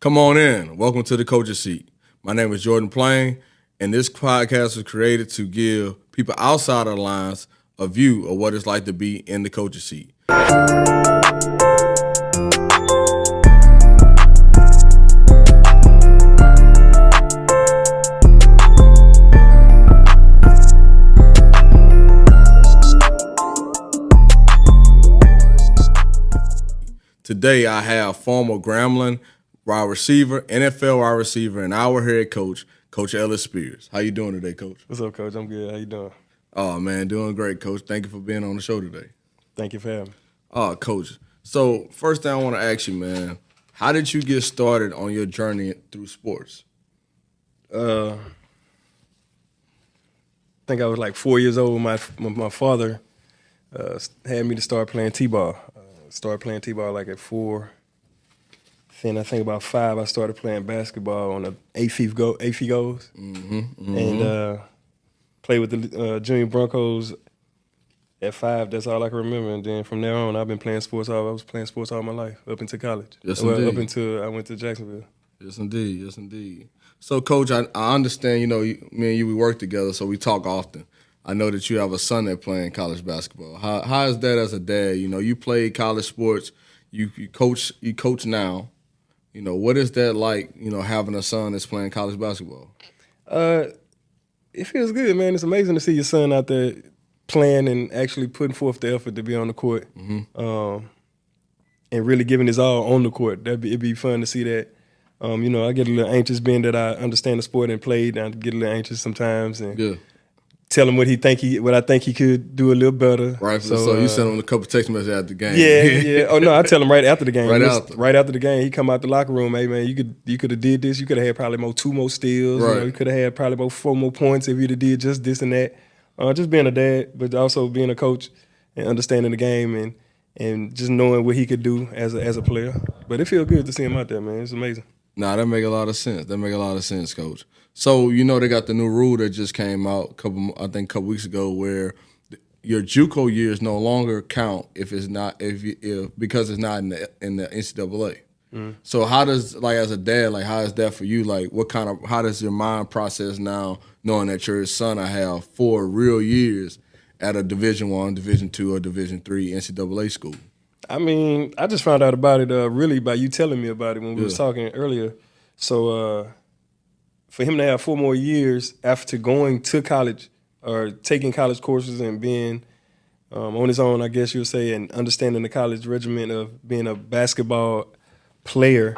Come on in. Welcome to the Coach's Seat. My name is Jordan Plain, and this podcast was created to give people outside of the lines a view of what it's like to be in the Coach's Seat. Today, I have former Grambling wide receiver, NFL wide receiver, and our head coach, Coach Ellis Spears. How you doing today, Coach? What's up, Coach? I'm good. How you doing? Oh, man, doing great, Coach. Thank you for being on the show today. Thank you for having me. Coach, so first thing I want to ask you, man, how did you get started on your journey through sports? I think I was like 4 years old when my father had me to start playing T-ball. Started playing T-ball like at 4. Then I think about 5, I started playing basketball on the 8 feet goals. And played with the Junior Broncos at 5. That's all I can remember. And then from there on, I've been playing sports. I was playing sports all my life up into college. Yes, indeed. Up until I went to Jacksonville. Yes, indeed. Yes, indeed. So, Coach, I understand, me and you, we work together, so we talk often. I know that you have a son that playing college basketball. How is that as a dad? You played college sports. You coach now. What is that like, having a son that's playing college basketball? It feels good, man. It's amazing to see your son out there playing and actually putting forth the effort to be on the court, and really giving his all on the court. It'd be fun to see that. I get a little anxious being that I understand the sport and played. I get a little anxious sometimes and tell him what I think he could do a little better. Right. So you sent him a couple text messages after the game. Yeah. Oh no, I tell him right after the game. Right after the game, he come out the locker room. Hey man, you could have did this. You could have had probably 2 more steals. Right. You could have had probably 4 more points if you'd have did just this and that. Just being a dad, but also being a coach and understanding the game and just knowing what he could do as a player. But it feels good to see him out there, man. It's amazing. Nah, that make a lot of sense. Coach. So they got the new rule that just came out a couple weeks ago, where your JUCO years no longer count because it's not in the NCAA. So how does, as a dad, how is that for you? How does your mind process now, knowing that your son will have 4 real years at a Division I, Division II, or Division III NCAA school? I mean, I just found out about it really by you telling me about it when we was talking earlier. So for him to have 4 more years after going to college or taking college courses and being on his own, I guess you would say, and understanding the college regimen of being a basketball player,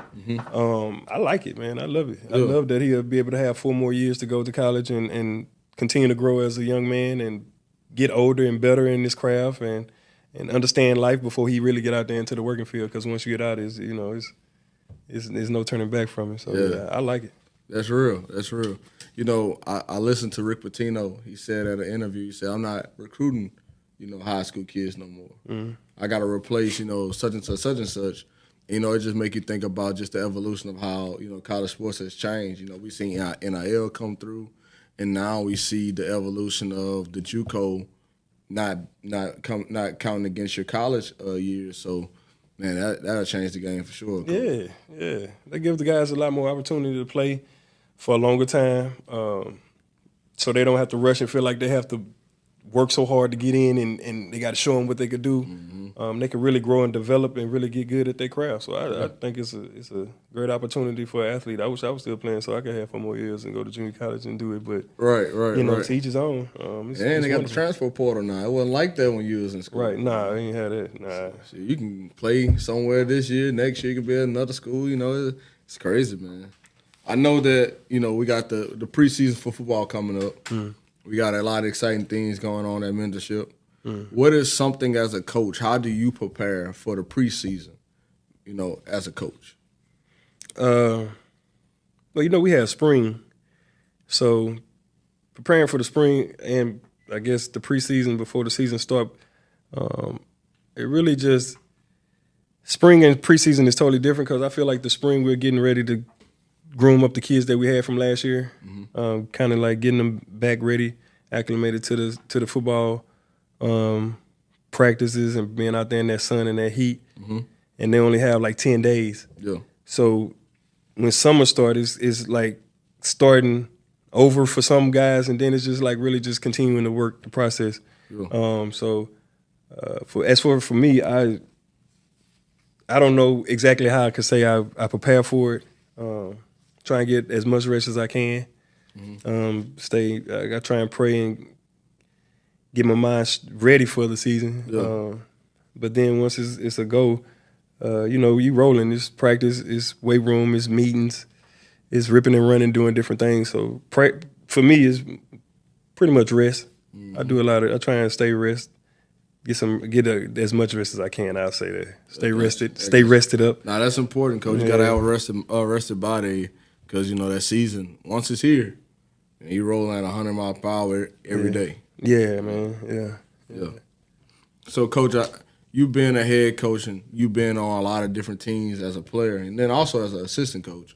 I like it, man. I love it. I love that he'll be able to have 4 more years to go to college and continue to grow as a young man and get older and better in his craft and understand life before he really get out there into the working field. Because once you get out, there's no turning back from it. So yeah, I like it. That's real. I listened to Rick Pitino. He said at an interview, he said, "I'm not recruiting, high school kids no more. I got to replace, such and such. It just make you think about just the evolution of how, college sports has changed. We've seen NIL come through, and now we see the evolution of the JUCO not counting against your college years. So, man, that'll change the game for sure. Coach. Yeah. They give the guys a lot more opportunity to play for a longer time, so they don't have to rush and feel like they have to work so hard to get in, and they got to show them what they could do. They can really grow and develop and really get good at their craft. So I think it's a great opportunity for an athlete. I wish I was still playing so I could have 4 more years and go to junior college and do it. But right. to each his own. And they got the transfer portal now. It wasn't like that when you was in school. Right. Nah, I ain't had that. Nah. So you can play somewhere this year. Next year you can be at another school. It's crazy, man. I know that we got the preseason for football coming up. We got a lot of exciting things going on at mentorship. What is something as a coach? How do you prepare for the preseason, as a coach? Well, we have spring. So preparing for the spring and I guess the preseason before the season start, it really just – spring and preseason is totally different because I feel like the spring we're getting ready to groom up the kids that we had from last year, kind of like getting them back ready, acclimated to the football practices and being out there in that sun and that heat. And they only have like 10 days. Yeah. So when summer starts, it's like starting over for some guys, and then it's just like really just continuing to work the process. Yeah. For me, I don't know exactly how I could say I prepare for it. Try and get as much rest as I can. I try and pray and get my mind ready for the season. Yeah. But then once it's a go, you rolling. It's practice, it's weight room, it's meetings, it's ripping and running, doing different things. So for me, it's pretty much rest. I do I try and stay rest. Get as much rest as I can. I'll say that. Stay rested up. Now that's important, Coach. You gotta have a rested body because that season once it's here, and you rolling at 100 miles per hour every day. Yeah, man. Yeah. So, Coach, you've been a head coach and you've been on a lot of different teams as a player, and then also as an assistant coach.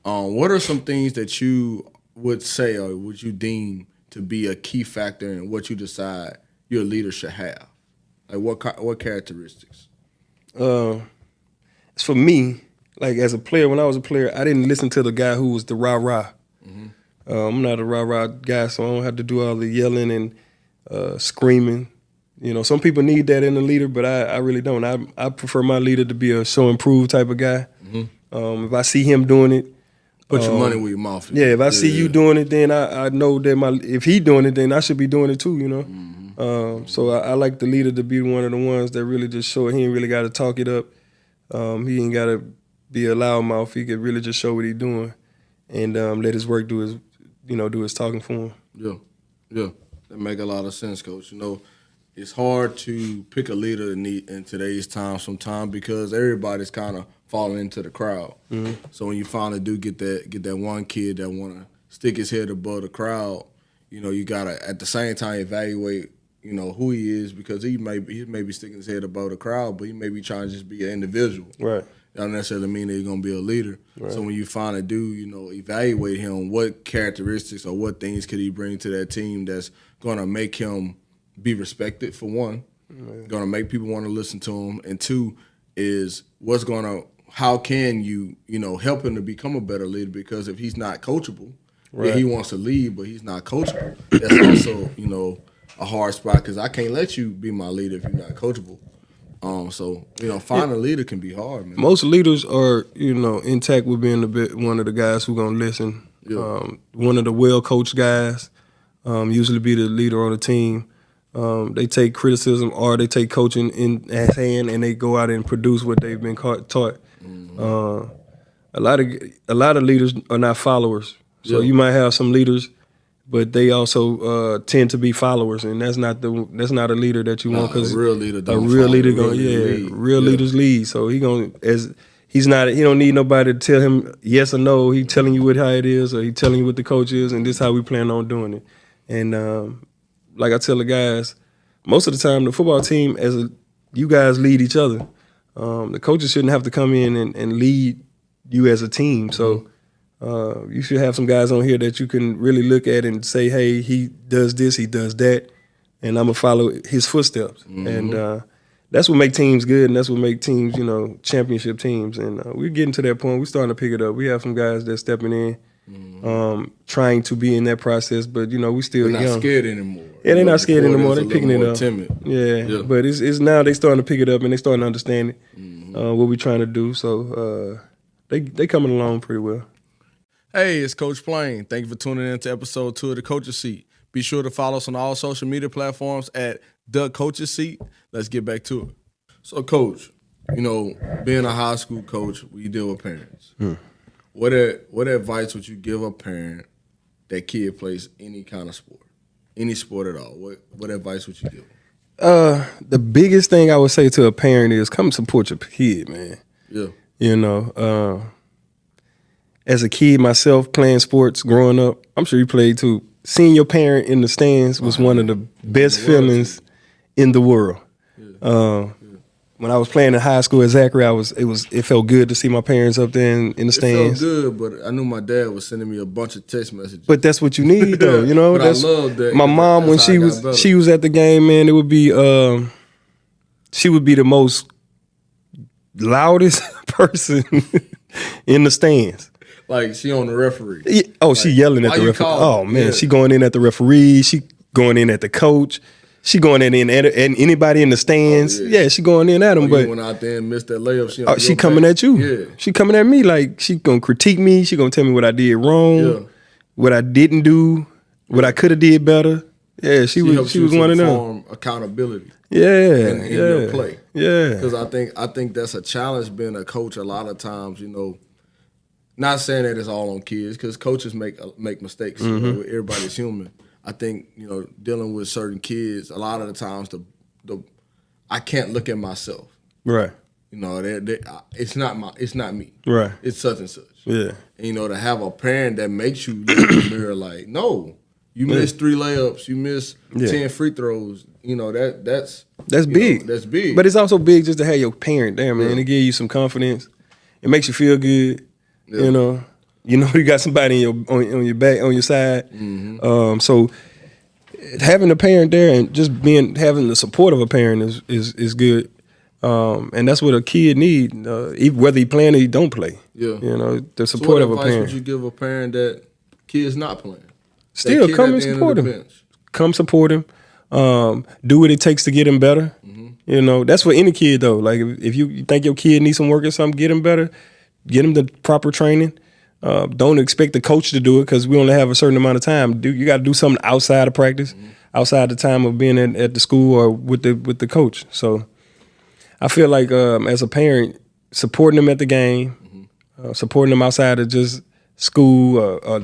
What are some things that you would say or would you deem to be a key factor in what you decide your leader should have? Like what characteristics? For me, like as a player, when I was a player, I didn't listen to the guy who was the rah-rah. I'm not a rah-rah guy, so I don't have to do all the yelling and screaming. Some people need that in a leader, but I really don't. I prefer my leader to be a show and prove type of guy. If I see him doing it, put your money where your mouth is. Yeah, if I see you doing it, then I know that if he doing it, then I should be doing it too. So I like the leader to be one of the ones that really just show it. He ain't really got to talk it up. He ain't got to be a loudmouth. He could really just show what he's doing, and let his work do his talking for him. Yeah, that make a lot of sense, Coach. It's hard to pick a leader in today's time sometimes because everybody's kind of falling into the crowd. So when you finally do get that one kid that want to stick his head above the crowd, you gotta at the same time evaluate who he is because he may be sticking his head above the crowd, but he may be trying to just be an individual. Right. That don't necessarily mean that he's gonna be a leader. Right. So when you finally do, evaluate him, what characteristics or what things could he bring to that team that's gonna make him be respected for one, gonna make people want to listen to him, and two is how can you help him to become a better leader? Because if he's not coachable, right. He wants to lead, but he's not coachable. That's also a hard spot because I can't let you be my leader if you're not coachable. Finding a leader can be hard, man. Most leaders are, intact with being one of the guys who gonna listen. Yeah. One of the well-coached guys, usually be the leader on the team. They take criticism or they take coaching in hand and they go out and produce what they've been taught. A lot of leaders are not followers. So you might have some leaders, but they also tend to be followers, and that's not a leader that you want because a real leader leaders lead. So he don't need nobody to tell him yes or no. He telling you how it is, or he telling you what the coach is, and this is how we plan on doing it. And like I tell the guys, most of the time the football team you guys lead each other. The coaches shouldn't have to come in and lead you as a team. So you should have some guys on here that you can really look at and say, hey, he does this, he does that, and I'm going to follow his footsteps. And that's what makes teams good, and that's what makes teams, championship teams. And we're getting to that point. We're starting to pick it up. We have some guys that's stepping in, trying to be in that process, but, we still young. They're not scared anymore. Yeah, they're not scared anymore. They're picking it up. Timid. Yeah, but it's now they starting to pick it up, and they starting to understand it, what we're trying to do. So they coming along pretty well. Hey, it's Coach Plain. Thank you for tuning in to episode 2 of The Coach's Seat. Be sure to follow us on all social media platforms at The Coach's Seat. Let's get back to it. So, Coach, being a high school coach, we deal with parents. What advice would you give a parent that kid plays any kind of sport, any sport at all? What advice would you give? The biggest thing I would say to a parent is come support your kid, man. Yeah. As a kid myself, playing sports growing up, I'm sure you played too. Seeing your parent in the stands was one of the best feelings in the world. When I was playing in high school at Zachary, it felt good to see my parents up there in the stands. It felt good, but I knew my dad was sending me a bunch of text messages. But that's what you need, though. But I love that. My mom, when she was at the game, man, it would be she would be the most loudest person in the stands. Like she on the referee. Yeah. Oh, she yelling at why the you referee. call Oh me? man, Yeah. she going in at the referee. She going in at the coach. She going in at anybody in the stands. Yeah, she going in at them. You But went out there and missed that layup. she coming at you. Yeah. She coming at me like she gonna critique me. She gonna tell me what I did wrong, Yeah. what I didn't do, what I could have did better. Yeah, she was one of them. Form accountability. Yeah, in your play. Yeah, Because I think that's a challenge being a coach. A lot of times, not saying that it's all on kids because coaches make mistakes. Everybody's human. I think dealing with certain kids, a lot of the times I can't look at myself. Right. It's not me. Right. It's such and such. Yeah. And, to have a parent that makes you look in the mirror like, no, you missed 3 layups, you missed 10 free throws. That's big. That's big. But it's also big just to have your parent there, man. It gives you some confidence. It makes you feel good. Yeah. You got somebody on your back, on your side. Mm-hmm. So having a parent there and just having the support of a parent is good. And that's what a kid need, whether he playing or he don't play. Yeah. The support of a What parent. advice would you give a parent that kid's not playing? Still come and support him. Come support him. Do what it takes to get him better. Mm-hmm. That's for any kid though. Like if you think your kid needs some work or something, get him better. Get him the proper training. Don't expect the coach to do it because we only have a certain amount of time. You got to do something outside of practice, outside the time of being at the school or with the coach. So I feel like as a parent, supporting them at the game, supporting them outside of just school or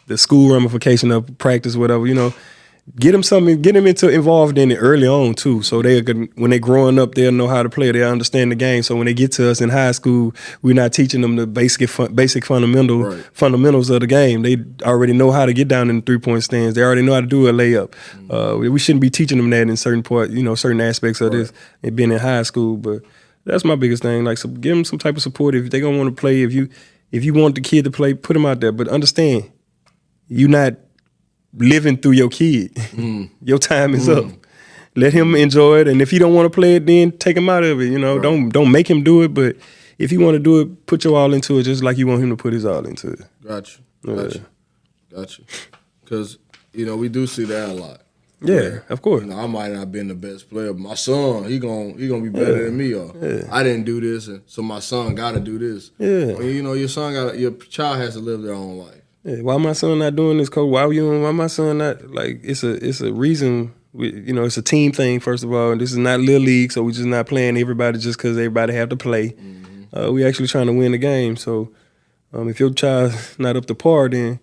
the school ramification of practice, whatever, get them something, get them involved in it early on too. So when they're growing up, they'll know how to play. They'll understand the game. So when they get to us in high school, we're not teaching them the basic fundamentals of the game. They already know how to get down in the 3-point stands. They already know how to do a layup. We shouldn't be teaching them that in certain aspects of this, it being in high school. But that's my biggest thing. Like, so give them some type of support if they don't want to play. If you want the kid to play, put them out there. But understand, you're not living through your kid. Your time is up. Let him enjoy it, and if he don't want to play it, then take him out of it. Don't make him do it. But if you want to do it, put your all into it, just like you want him to put his all into it. Gotcha. Because we do see that a lot. Yeah, of course. I might not have been the best player, but my son, he gonna be better than me. Or I didn't do this, and so my son got to do this. Yeah. Your child has to live their own life. Yeah, why my son not doing this, coach? Why my son not, like, it's a reason. It's a team thing, first of all. And this is not Little League, so we're just not playing everybody just because everybody have to play. We actually trying to win the game. So if your child's not up to par, then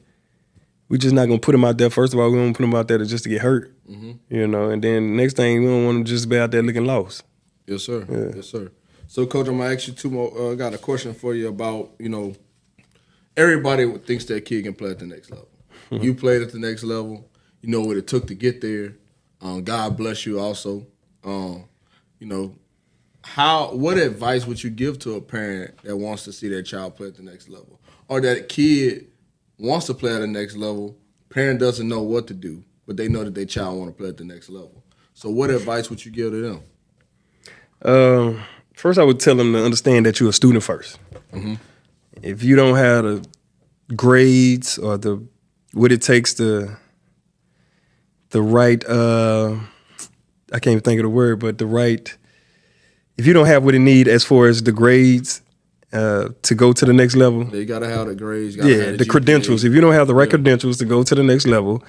we just not going to put him out there. First of all, we don't put him out there just to get hurt. And then next thing, we don't want him just to be out there looking lost. Yes, sir. Yeah. Yes, sir. So, Coach, I'm going to ask you 2 more. I got a question for you about, everybody thinks their kid can play at the next level. You played at the next level. You know what it took to get there. God bless you also. What advice would you give to a parent that wants to see their child play at the next level? Or that kid wants to play at the next level, parent doesn't know what to do, but they know that their child want to play at the next level. So what advice would you give to them? First, I would tell them to understand that you're a student first. If you don't have the grades or what it takes the right, I can't even think of the word, but if you don't have what it need as far as the grades to go to the next level. You got to have the grades. Yeah, the credentials. If you don't have the right credentials to go to the next level,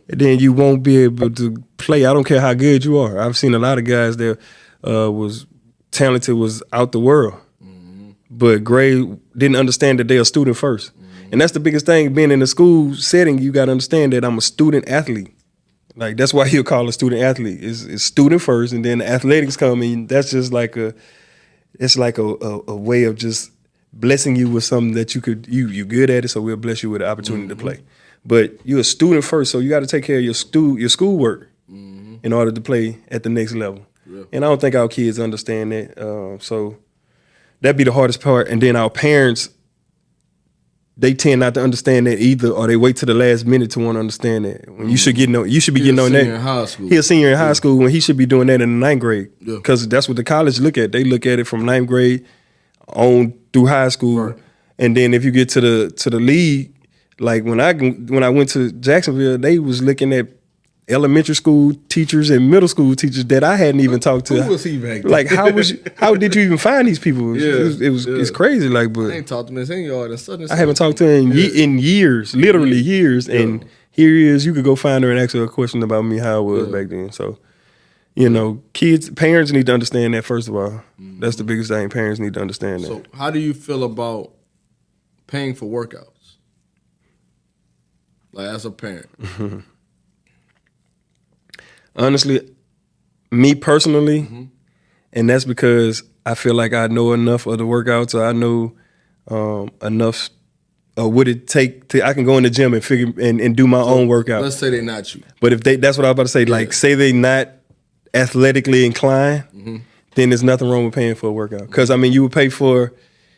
then you won't be able to play. I don't care how good you are. I've seen a lot of guys that was talented, was out the world. But grade didn't understand that they're a student first. And that's the biggest thing, being in a school setting, you got to understand that I'm a student athlete. Like, that's why he'll call a student athlete. It's student first, and then the athletics come in. That's just like a way of just blessing you with something that you're good at it, so we'll bless you with the opportunity to play. But you're a student first, so you got to take care of your schoolwork in order to play at the next level. Yeah. And I don't think our kids understand that. So that'd be the hardest part. And then our parents, they tend not to understand that either, or they wait to the last minute to want to understand that. When you should be getting on that. He's a senior in high school when he should be doing that in the 9th grade. Because that's what the college look at. They look at it from 9th grade on through high school. Right. And then if you get to the league, like when I went to Jacksonville, they was looking at elementary school teachers and middle school teachers that I hadn't even talked to. Who was he back then? Like how did you even find these people? It's crazy. Like, but I ain't talked to Miss Inyard and such. I haven't talked to her in years, literally years. And here he is. You could go find her and ask her a question about me, how I was back then. So, parents need to understand that, first of all. That's the biggest thing. Parents need to understand that. So how do you feel about paying for workouts? Like, as a parent. Honestly, me personally, and that's because I feel like I know enough of the workouts, or I know enough of what it take I can go in the gym and figure and do my own workout. Let's say they're not you. But if that's what I was about to say. Like, say they not athletically inclined, then there's nothing wrong with paying for a workout. Because I mean, you would pay for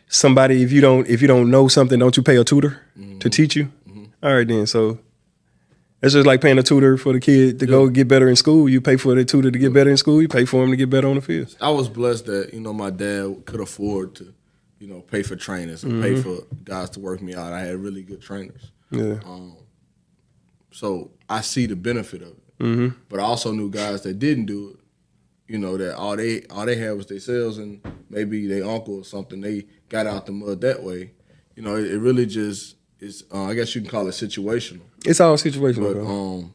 somebody if you don't know something, don't you pay a tutor to teach you? All right, then. So it's just like paying a tutor for the kid to go get better in school. You pay for the tutor to get better in school. You pay for him to get better on the field. I was blessed that, my dad could afford to, pay for trainers and pay for guys to work me out. I had really good trainers. Yeah. So I see the benefit of it. But I also knew guys that didn't do it, that all they had was themselves and maybe their uncle or something. They got out the mud that way. It really just is, I guess you can call it situational. It's all situational.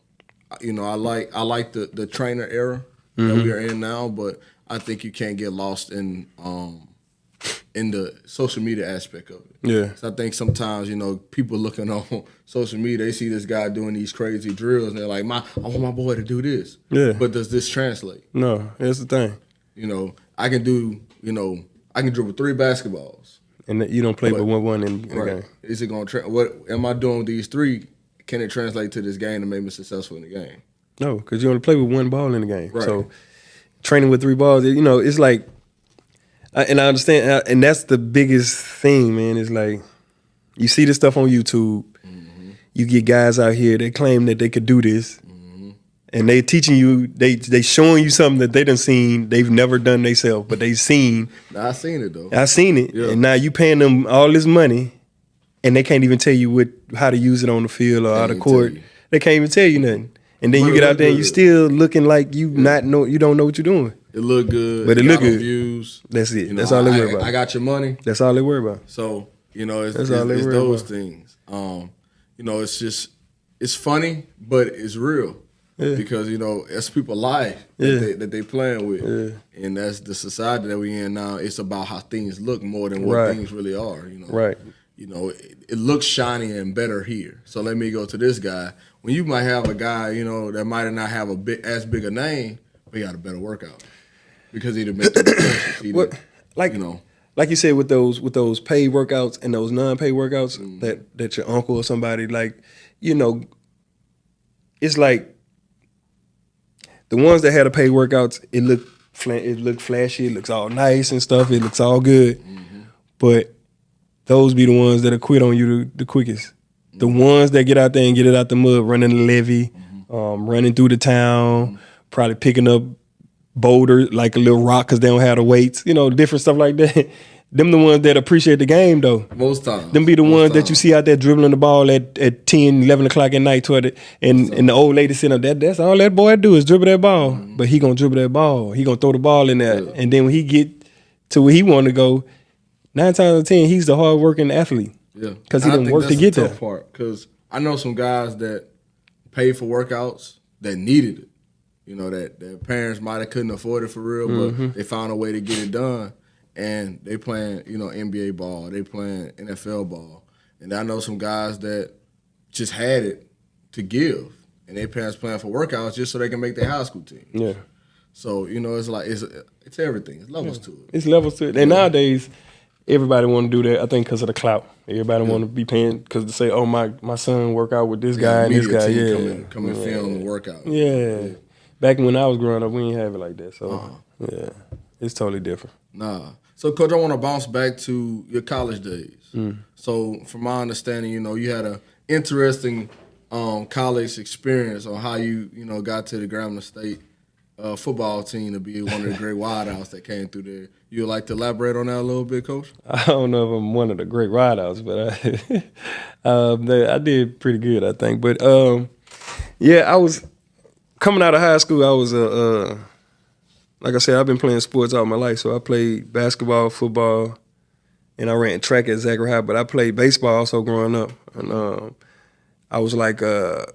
But I like the trainer era that we are in now, but I think you can't get lost in the social media aspect of it. Yeah. So I think sometimes, people looking on social media, they see this guy doing these crazy drills and they're like, I want my boy to do this. Yeah. But does this translate? No, that's the thing. I can dribble 3 basketballs. And you don't play with 1-1 in the Right. game. Is it going to what am I doing with these 3? Can it translate to this game and make me successful in the game? No, because you only play with 1 ball in the game. Right. So training with 3 balls, it's like, and I understand, and that's the biggest thing, man. Is like, you see this stuff on YouTube. You get guys out here that claim that they could do this, and they teaching you, they showing you something that they done seen, they've never done themselves, but they seen. I seen it though. I seen it, and now you paying them all this money, and they can't even tell you how to use it on the field or out of court. They can't even tell you nothing. And then you get out there and you still looking like you don't know what you're doing. It look good, but it look good. Views. That's it. That's all they worry about. I got your money. That's all they worry about. So it's those things. It's funny, but it's real because it's people's life that they playing with, and that's the society that we in now. It's about how things look more than what things really are. Right. It looks shiny and better here. So let me go to this guy. When you might have a guy, that might not have as big a name, but he got a better workout because he didn't make the like you said with those paid workouts and those non-paid workouts that your uncle or somebody it's like the ones that had the paid workouts, it looked flashy, it looks all nice and stuff, it looks all good, but those be the ones that'll quit on you the quickest. The ones that get out there and get it out the mud, running the levee, running through the town, probably picking up boulder like a little rock because they don't have the weights, different stuff like that. Them the ones that appreciate the game though. Most times. Them be the ones that you see out there dribbling the ball at 10, 11 o'clock at night toward it, and the old lady sitting up there, that's all that boy do is dribble that ball. But he gonna dribble that ball. He gonna throw the ball in there. Yeah. And then when he get to where he want to go, 9 times out of 10, he's the hard-working athlete. Yeah. Because he didn't work to get there. That's the tough part. Because I know some guys that paid for workouts that needed it. That their parents might have couldn't afford it for real, but they found a way to get it done. And they playing, NBA ball. They playing NFL ball. And I know some guys that just had it to give. And their parents playing for workouts just so they can make their high school team. Yeah. So, it's like, it's everything. It's levels to it. It's levels to it. And nowadays, everybody want to do that, I think, because of the clout. Everybody want to be paying because to say, oh, my son work out with this guy and this guy. Come and film the workout. Yeah. Back when I was growing up, we didn't have it like that. So, it's totally different. Nah. So, Coach, I want to bounce back to your college days. So, from my understanding, you had an interesting college experience on how you got to the Grambling State football team to be one of the great wideouts that came through there. You would like to elaborate on that a little bit, Coach? I don't know if I'm one of the great wideouts, but I did pretty good, I think. But yeah, I was coming out of high school. I was like I said, I've been playing sports all my life. So I played basketball, football, and I ran track at Zachary High. But I played baseball also growing up, and I was like at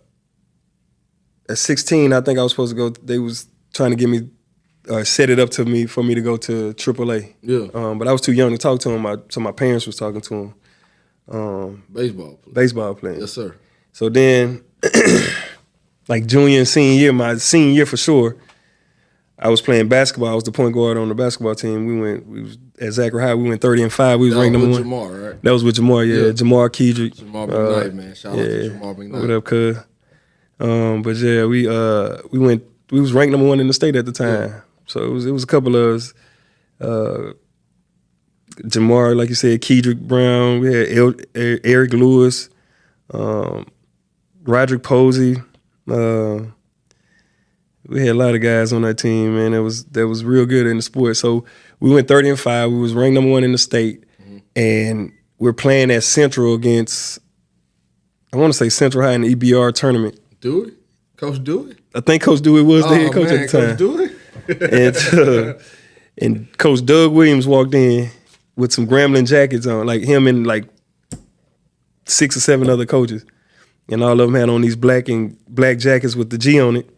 16. I think I was supposed to go. They was trying to give me. Set it up for me to go to AAA. Yeah. But I was too young to talk to him. So my parents was talking to him. Baseball playing. Yes, sir. So then, like junior and senior year, my senior year for sure, I was playing basketball. I was the point guard on the basketball team. We was at Zachary High. We went 30-5. We was ranked number 1. Jamar, right? That was with Jamar. Yeah. Jamar Kedrick. Jamar McKnight, man. Shout out to Jamar McKnight. What up, cuz? But yeah, we was ranked number 1 in the state at the time. Yeah. So it was a couple of us. Jamar, like you said, Kedrick Brown. We had Eric Lewis, Roderick Posey. We had a lot of guys on that team, man. That was real good in the sport. So we went 30-5. We was ranked number 1 in the state, and we're playing at Central against, I want to say Central High in the EBR tournament. Dewey? Coach Dewey? I think Coach Dewey was the head coach at the time. Coach Dewey? And Coach Doug Williams walked in with some Grambling jackets on, like him and like 6 or 7 other coaches. And all of them had on these black jackets with the G on it.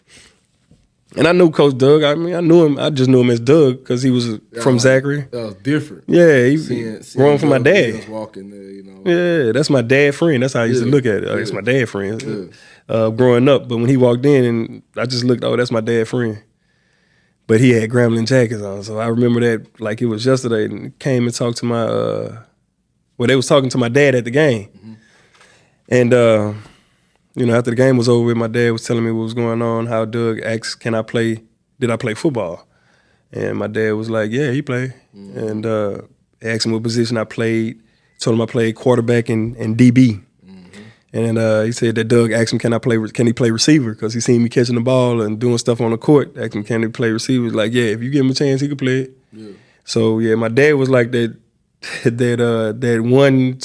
And I knew Coach Doug. I mean, I knew him. I just knew him as Doug because he was from Zachary. That was different. Yeah, he growing from my dad. Walking there, you know. Yeah, that's my dad friend. That's how I used to look at it. It's my dad friend. Growing up, but when he walked in, and I just looked, oh, that's my dad friend. But he had Grambling jackets on, so I remember that like it was yesterday. And came and talked to my, they was talking to my dad at the game, and after the game was over with, my dad was telling me what was going on. How Doug asked, did I play football? And my dad was like, yeah, he played. And asked him what position I played. Told him I played quarterback and DB. And he said that Doug asked him, can he play receiver? Because he seen me catching the ball and doing stuff on the court. Asked him, can he play receiver? He's like, yeah, if you give him a chance, he could play it. Yeah. So yeah, my dad was like that one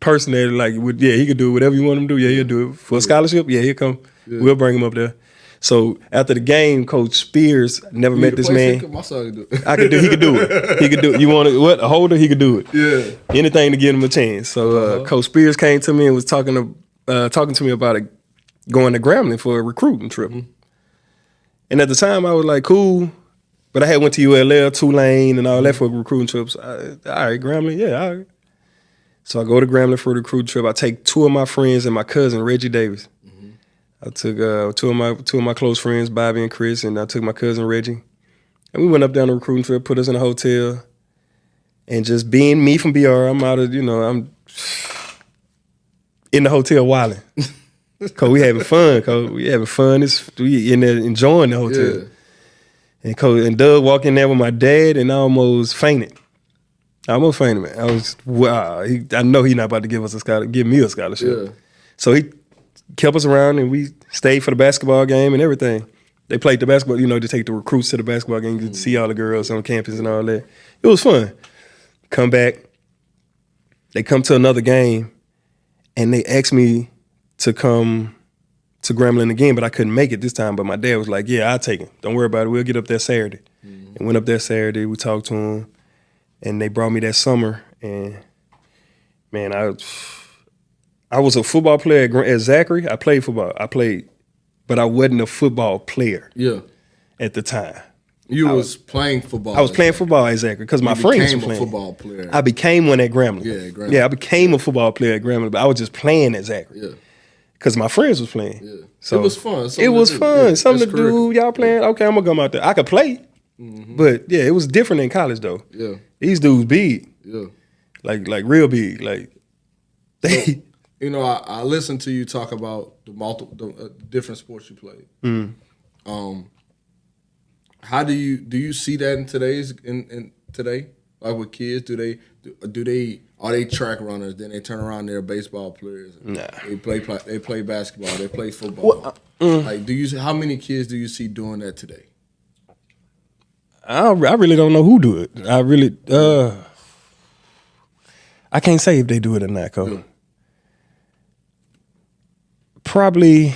person that like, he could do whatever you want him to do. Yeah, he'll do it. For a scholarship, yeah, he'll come. Yeah. We'll bring him up there. So after the game, Coach Spears, never met this man. My son could do it. He could do it. He could do it. You want a holder? He could do it. Yeah. Anything to give him a chance. So Coach Spears came to me and was talking to me about going to Grambling for a recruiting trip. And at the time, I was like, cool. But I had went to ULL, Tulane, and all that for recruiting trips. All right, Grambling, yeah, all right. So I go to Grambling for the recruiting trip. I take 2 of my friends and my cousin, Reggie Davis. I took 2 of my close friends, Bobby and Chris, and I took my cousin Reggie. And we went up down the recruiting trip, put us in a hotel. And just being me from BR, I'm out of, I'm in the hotel wilding. Cause we having fun, we in there enjoying the hotel. Yeah. And Doug walked in there with my dad and I almost fainted. Man. I was, wow. I know he's not about to give me a scholarship. Yeah. So he kept us around and we stayed for the basketball game and everything. They played the basketball, to take the recruits to the basketball game, to see all the girls on campus and all that. It was fun. Come back, they come to another game and they asked me to come to Grambling again, but I couldn't make it this time. But my dad was like, yeah, I'll take him. Don't worry about it. We'll get up there Saturday. And went up there Saturday. We talked to him and they brought me that summer. And man, I was a football player at Zachary. I played football. But I wasn't a football player. Yeah. At the time. You was playing football. I was playing football at Zachary because my friends were playing. You became a football player. I became one at Grambling. Yeah, at Grambling. Yeah, I became a football player at Grambling, but I was just playing at Zachary. Yeah. Because my friends was playing. Yeah. So it was fun. It was fun. Yeah, something to do. Y'all playing? Okay, I'm gonna come out there. I could play. But yeah, it was different in college though. Yeah. These dudes big. Yeah. Like real big. Like they I listened to you talk about the different sports you played. How do you see that in today? Like with kids, are they track runners? Then they turn around, they're baseball players. Nah. They play basketball. They play football. Like how many kids do you see doing that today? I really don't know who do it. I can't say if they do it or not, Cole. Yeah. Probably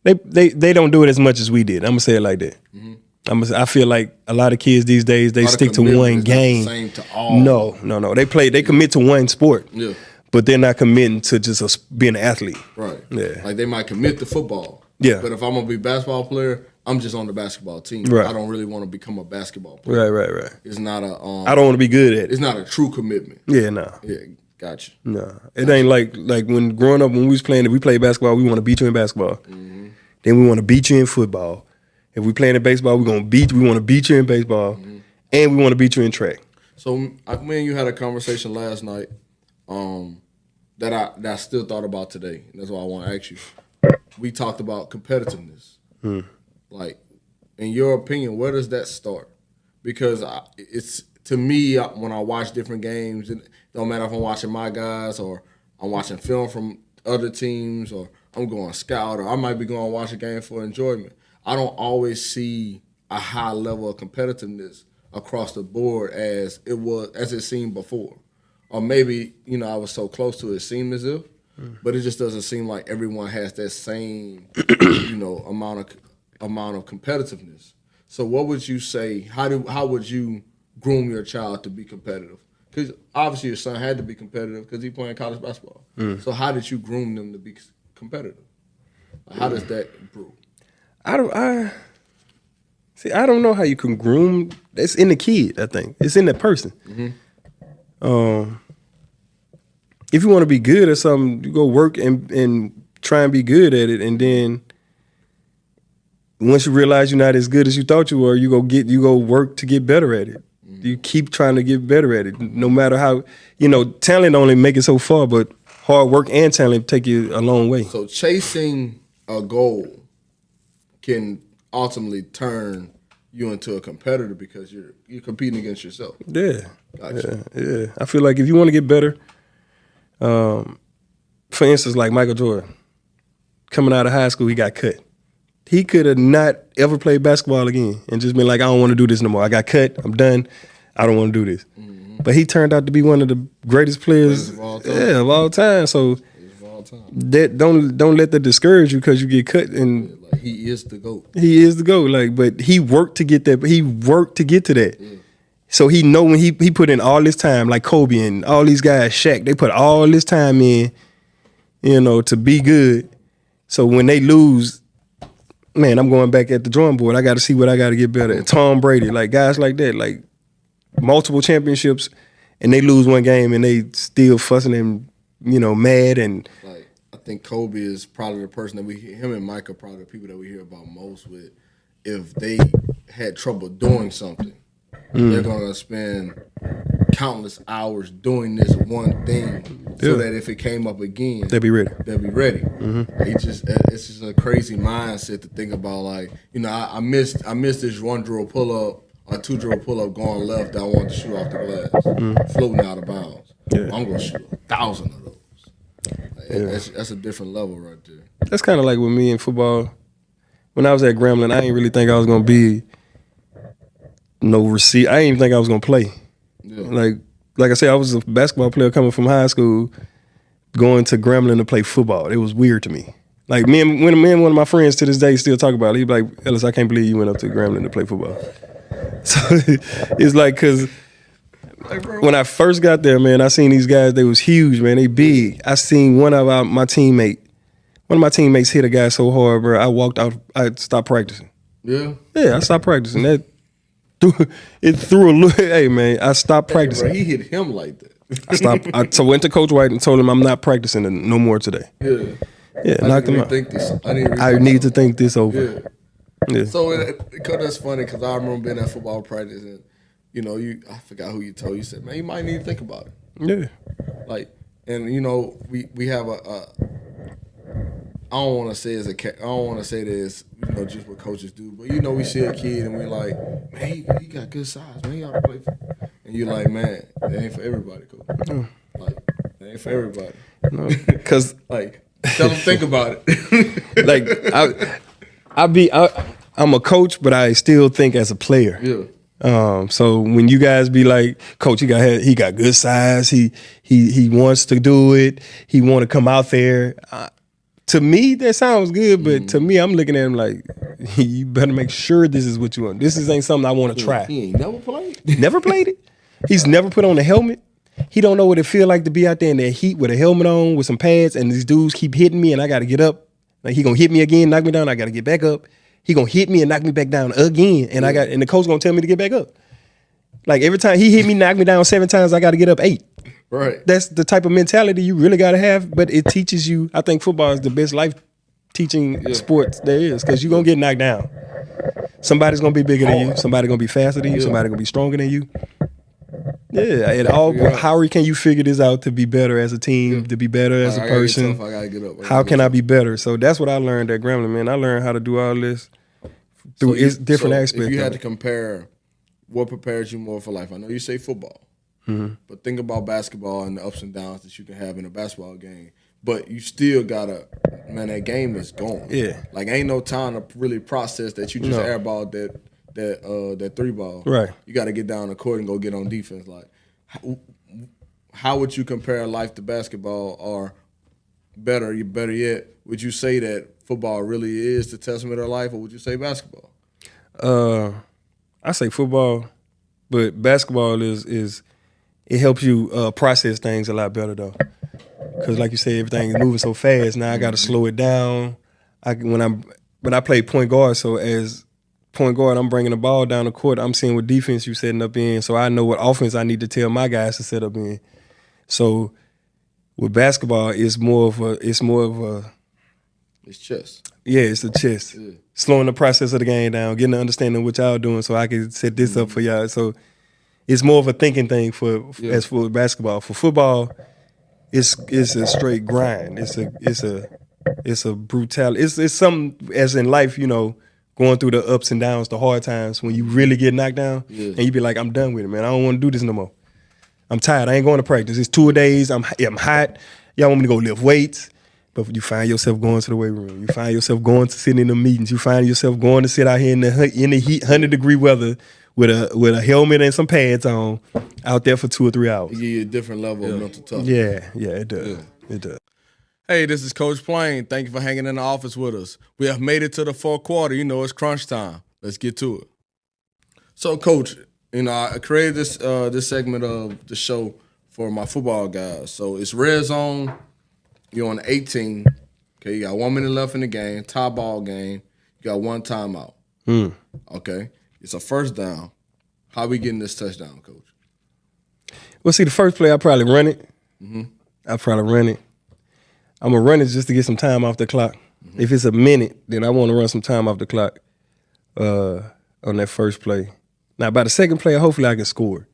they don't do it as much as we did. I'm gonna say it like that. Mm-hmm. I feel like a lot of kids these days they stick to one game. Same to all. No. They commit to one sport. Yeah. But they're not committing to just being an athlete. Right. Yeah. Like they might commit to football. Yeah. But if I'm gonna be a basketball player, I'm just on the basketball team. Right. I don't really want to become a basketball player. Right. It's not a. I don't want to be good at it. It's not a true commitment. Yeah, no. Yeah, gotcha. No, it ain't like when growing up when we was playing. If we played basketball, we want to beat you in basketball. Mm-hmm. Then we want to beat you in football. If we playing in baseball, we want to beat you in baseball, and we want to beat you in track. So me and you had a conversation last night that I still thought about today. That's why I want to ask you. We talked about competitiveness. Like, in your opinion, where does that start? Because it's to me when I watch different games, it don't matter if I'm watching my guys or I'm watching film from other teams or I'm going scout or I might be going to watch a game for enjoyment. I don't always see a high level of competitiveness across the board as it seemed before. Or maybe, I was so close to it seemed as if, but it just doesn't seem like everyone has that same, amount of competitiveness. So what would you say, how would you groom your child to be competitive? Because obviously your son had to be competitive because he's playing college basketball. So how did you groom them to be competitive? How does that improve? I don't know how you can groom. It's in the kid, I think. It's in the person. Mm-hmm. If you want to be good at something, you go work and try and be good at it, and then once you realize you're not as good as you thought you were, you go work to get better at it. Mm-hmm. You keep trying to get better at it, no matter how. Talent only make it so far, but hard work and talent take you a long way. So chasing a goal can ultimately turn you into a competitor because you're competing against yourself. Yeah. Gotcha. Yeah. I feel like if you want to get better, for instance, like Michael Jordan, coming out of high school, he got cut. He could have not ever played basketball again and just been like, I don't want to do this no more. I got cut. I'm done. I don't want to do this. Mm-hmm. But he turned out to be one of the greatest players of all time. So that don't let that discourage you because you get cut. And he is the GOAT. He is the GOAT. But he worked to get that. But he worked to get to that. Yeah. So he know when he put in all this time, like Kobe and all these guys, Shaq, they put all this time in, to be good. So when they lose, man, I'm going back at the drawing board. I got to see what I got to get better at. Tom Brady, like guys like that, like multiple championships, and they lose one game and they still fussing and mad and. Like I think Kobe is probably the person that him and Mike are probably the people that we hear about most with. If they had trouble doing something, they're gonna spend countless hours doing this one thing so that if it came up again, they'll be ready. Mm-hmm. It's just a crazy mindset to think about. Like, I missed this one drill pull up or two drill pull up going left that I wanted to shoot off the glass, floating out of bounds. Yeah. I'm gonna shoot 1,000 of those. That's a different level right there. That's kind of like with me in football. When I was at Grambling, I didn't really think I was gonna be no receiver. I didn't even think I was gonna play. Yeah. Like I said, I was a basketball player coming from high school, going to Grambling to play football. It was weird to me. Like me and one of my friends to this day still talk about it. He'd be like, Ellis, I can't believe you went up to Grambling to play football. So it's like, cause when I first got there, man, I seen these guys. They was huge, man. They big. I seen one of my teammates hit a guy so hard, bro. I walked out. I stopped practicing. Yeah. Yeah, I stopped practicing. It threw a little. Hey, man, I stopped practicing. Bro, he hit him like that. I stopped. I went to Coach White and told him I'm not practicing no more today. Yeah, knocked him out. I need to think this over. Yeah. So that's funny because I remember being at football practice and I forgot who you told. You said, man, you might need to think about it. Yeah. Like, and we have I don't want to say this, just what coaches do, but we see a kid and we're like, man, he got good size, man, he ought to play for. And you're like, man, that ain't for everybody, coach. No. Like, that ain't for everybody. No, because like, tell them think about it. Like, I'm a coach, but I still think as a player. Yeah. So when you guys be like, Coach, he got good size. He wants to do it. He want to come out there. To me, that sounds good, but to me, I'm looking at him like, you better make sure this is what you want. This ain't something I want to try. He ain't never played. Never played it. He's never put on a helmet. He don't know what it feel like to be out there in that heat with a helmet on, with some pads, and these dudes keep hitting me, and I got to get up. Like, he gonna hit me again, knock me down. I got to get back up. He gonna hit me and knock me back down again, and and the coach gonna tell me to get back up. Like, every time he hit me, knock me down 7 times, I got to get up 8. Right. That's the type of mentality you really got to have, but it teaches you. I think football is the best life teaching sport there is, because you're going to get knocked down. Somebody's going to be bigger than you. Somebody's going to be faster than you. Somebody's going to be stronger than you. Yeah. How can you figure this out to be better as a team, to be better as a person? I gotta get up. How can I be better? So that's what I learned at Grambling, man. I learned how to do all this through different aspects. If you had to compare, what prepares you more for life? I know you say football. But think about basketball and the ups and downs that you can have in a basketball game. But you still gotta, man, that game is gone. Yeah. Like, ain't no time to really process that you just airballed that 3 ball. Right. You gotta get down the court and go get on defense. Like, how would you compare life to basketball, or better yet, would you say that football really is the testament of life, or would you say basketball? I say football, but basketball is it helps you process things a lot better though, because like you said, everything is moving so fast. Now I got to slow it down. When I play point guard, so as point guard, I'm bringing the ball down the court. I'm seeing what defense you setting up in, so I know what offense I need to tell my guys to set up in. So with basketball, it's more of a It's chess. Yeah, it's the chess. Yeah. Slowing the process of the game down, getting an understanding of what y'all doing, so I can set this up for y'all. So it's more of a thinking thing as for basketball. For football, it's a straight grind. It's a brutality. It's something as in life, going through the ups and downs, the hard times when you really get knocked down, and you be like, I'm done with it, man. I don't want to do this no more. I'm tired. I ain't going to practice. It's 2 days. I'm hot. Y'all want me to go lift weights. But you find yourself going to the weight room. You find yourself going to sit in the meetings. You find yourself going to sit out here in the heat, 100-degree weather with a helmet and some pads on, out there for 2 or 3 hours. It give you a different level of mental toughness. Yeah, it does. Yeah. It does. Hey, this is Coach Plain. Thank you for hanging in the office with us. We have made it to the 4th quarter. It's crunch time. Let's get to it. So, Coach, I created this segment of the show for my football guys. So it's red zone. You're on 18. Okay, you got 1 minute left in the game, tie ball game. You got 1 timeout. Okay, it's a first down. How we getting this touchdown, Coach? Well, see, the first play, I probably run it. I probably run it. I'm going to run it just to get some time off the clock. If it's a minute, then I want to run some time off the clock on that first play. Now, by the second play, hopefully I can score,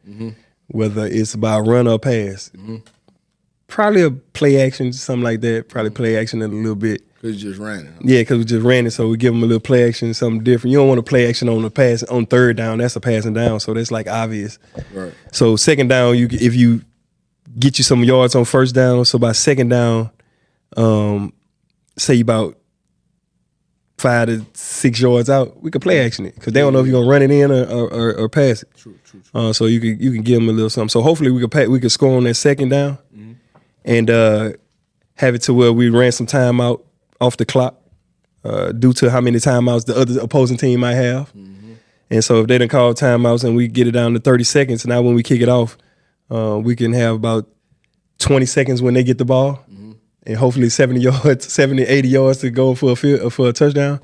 whether it's by run or pass. Probably a play action, something like that. Probably play action a little bit. Because you just ran it. Huh? Yeah, because we just ran it, so we give them a little play action, something different. You don't want to play action on the pass on 3rd down. That's a passing down, so that's like obvious. Right. So 2nd down, if you get you some yards on 1st down, so by 2nd down, say about 5 to 6 yards out, we could play action it because they don't know if you're gonna run it in or pass it. True. So you can give them a little something. So hopefully we could score on that 2nd down. And have it to where we ran some time out off the clock due to how many timeouts the other opposing team might have. And so if they didn't call timeouts and we get it down to 30 seconds, now when we kick it off, we can have about 20 seconds when they get the ball and hopefully 70, 80 yards to go for a touchdown.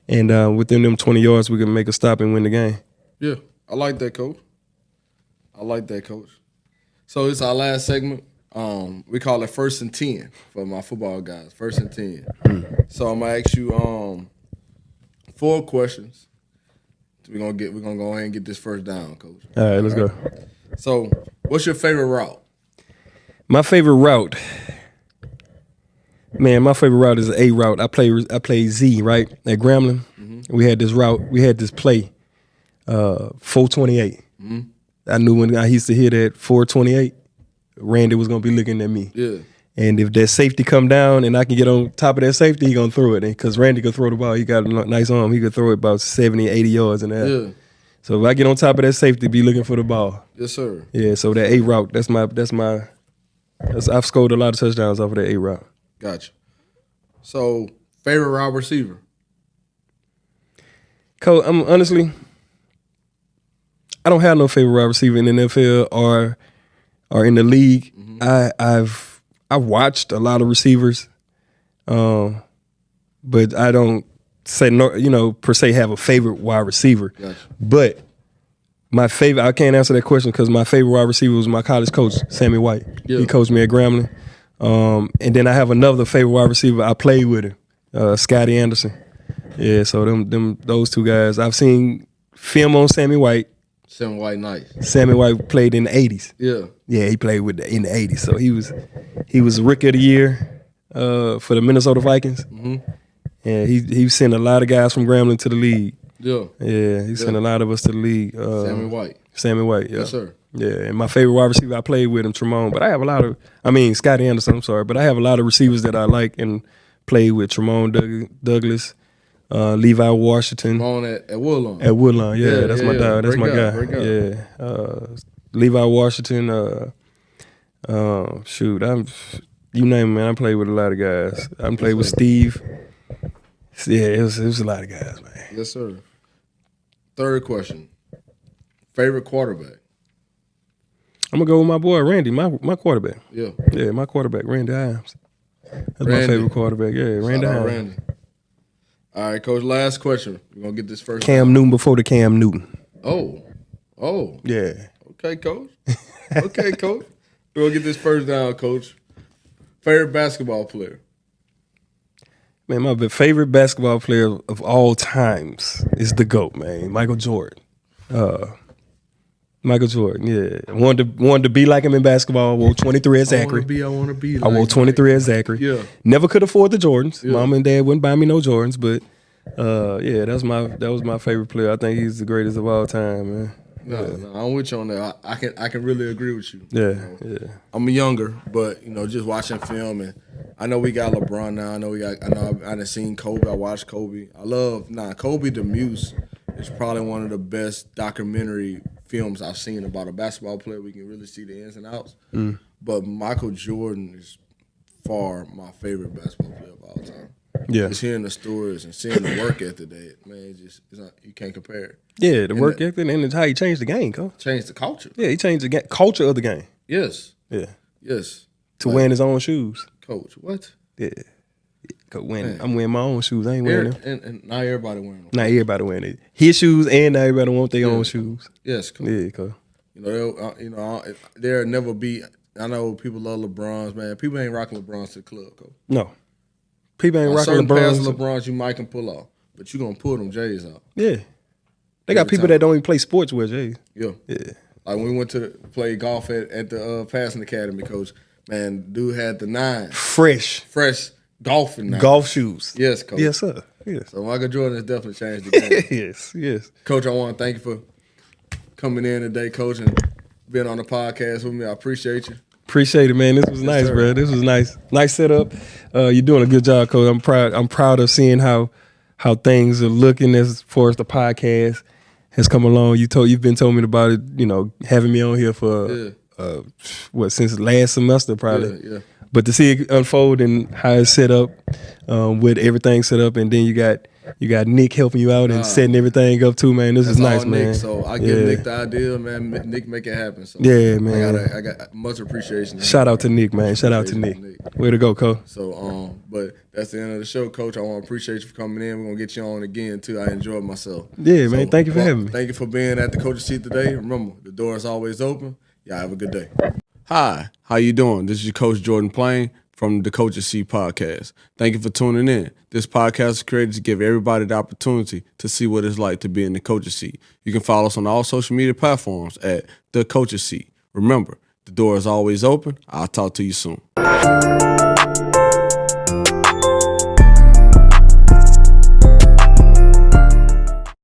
And within them 20 yards, we can make a stop and win the game. Yeah, I like that, Coach. So it's our last segment. We call it 1st and 10 for my football guys. 1st and 10. So I'm gonna ask you 4 questions. We're gonna go ahead and get this first down, Coach. All right, let's go. So, what's your favorite route? My favorite route, man. My favorite route is an A route. I play Z right at Grambling. We had this route. We had this play, 428. I knew when I used to hear that 428. Randy was gonna be looking at me. Yeah. And if that safety come down and I can get on top of that safety, he gonna throw it. Because Randy could throw the ball. He got a nice arm. He could throw it about 70, 80 yards in the air. Yeah. So if I get on top of that safety, be looking for the ball. Yes, sir. Yeah. So that A route, I've scored a lot of touchdowns off of that A route. Gotcha. So favorite wide receiver? Coach, honestly, I don't have no favorite wide receiver in the NFL or in the league. I've watched a lot of receivers, but I don't say no, per se have a favorite wide receiver. Gotcha. But my favorite, I can't answer that question because my favorite wide receiver was my college coach, Sammy White. Yeah. He coached me at Grambling. And then I have another favorite wide receiver. I played with him, Scotty Anderson. Yeah, so those two guys. I've seen film on Sammy White. Sammy White, nice. Sammy White played in the 80s. Yeah. Yeah, he played in the 80s. So he was Rookie of the Year for the Minnesota Vikings. Mm-hmm. And he sent a lot of guys from Grambling to the league. Yeah. Yeah, he sent a lot of us to the league. Sammy White. Sammy White, yeah. Yes, sir. Yeah, and my favorite wide receiver, I played with him, Tremont. But I have Scotty Anderson, I'm sorry. But I have a lot of receivers that I like and played with. Tremont Douglas, Levi Washington. On at Woodlawn. At Woodlawn, yeah. That's my dog. That's Great my guy. Great guy. Yeah. Levi Washington, you name it, man. I played with a lot of guys. I played with Steve. Yeah, it was a lot of guys, man. Yes, sir. Third question. Favorite quarterback? I'm gonna go with my boy Randy, my quarterback. Yeah. Yeah, my quarterback, Randy Iams. That's my Randy. favorite quarterback. Yeah, Randy Shout out Iams. Randy. All right, Coach, last question. We're going to get this first. Cam Newton before the Cam Newton. Oh. Yeah. Okay, Coach. Okay, Coach. We're going to get this first down, Coach. Favorite basketball player? Man, my favorite basketball player of all times is the GOAT, man, Michael Jordan. Michael Jordan, yeah. Wanted to be like him in basketball. I wore 23 at Zachary. I want to be. I wore 23 at Zachary. Yeah. Never could afford the Jordans. Yeah. Mom and Dad wouldn't buy me no Jordans, but yeah, that was my favorite player. I think he's the greatest of all time, man. No, I'm with you on that. I can really agree with you. Yeah, you know? I'm younger, but just watching film, and I know we got LeBron now. I know I done seen Kobe. I watched Kobe. Kobe the Muse is probably one of the best documentary films I've seen about a basketball player. We can really see the ins and outs. But Michael Jordan is far my favorite basketball player of all time. Yeah. Just hearing the stories and seeing the work ethic that, man, it's not, you can't compare it. Yeah, the work ethic and it's how he changed the game, Coach. Changed the culture. Yeah, he changed the culture of the game. Yes. Yeah. Yes. To wearing his own shoes. Coach, what? Yeah. I'm wearing my own shoes. I ain't wearing them. And not everybody wearing them. Not everybody wearing it. His shoes and not everybody want their own shoes. Yes, Coach. Yeah, Coach. There'll never be. I know people love LeBrons, man. People ain't rocking LeBrons to the club, Coach. No. People ain't rocking certain pairs LeBrons. of LeBrons you might can pull off, but you gonna pull them J's out. Yeah. They got people that don't even play sports with J's. Yeah. Yeah. Like when we went to play golf at the passing academy, Coach. Man, dude had the 9 fresh golfing 9. golf shoes. Yes, Coach. Yes, sir. Yes. So Michael Jordan has definitely changed the game. Yes. Coach, I want to thank you for coming in today, Coach, and being on the podcast with me. I appreciate you. Appreciate it, man. This was nice, sir. bro. This was nice. Nice setup. You're doing a good job, Coach. I'm proud of seeing how things are looking as far as the podcast has come along. You've been telling me about it, having me on here for since last semester probably. Yeah. But to see it unfold and how it's set up, with everything set up, and then you got Nick helping you out and setting everything up too, man. This is nice, all man. Nick, so I give Nick the idea, man. Nick make it happen. So yeah, man. I got much appreciation. Shout out to Nick, man. Shout out to Nick. Way to go, Coach. So, but that's the end of the show, Coach. I want to appreciate you for coming in. We're gonna get you on again too. I enjoyed myself. Yeah, man. Thank you for having me. Thank you for being at the coach's seat today. Remember, the door is always open. Y'all have a good day. Hi, how you doing? This is your coach Jordan Plain from the Coach's Seat podcast. Thank you for tuning in. This podcast is created to give everybody the opportunity to see what it's like to be in the coach's seat. You can follow us on all social media platforms at the Coach's Seat. Remember, the door is always open. I'll talk to you soon.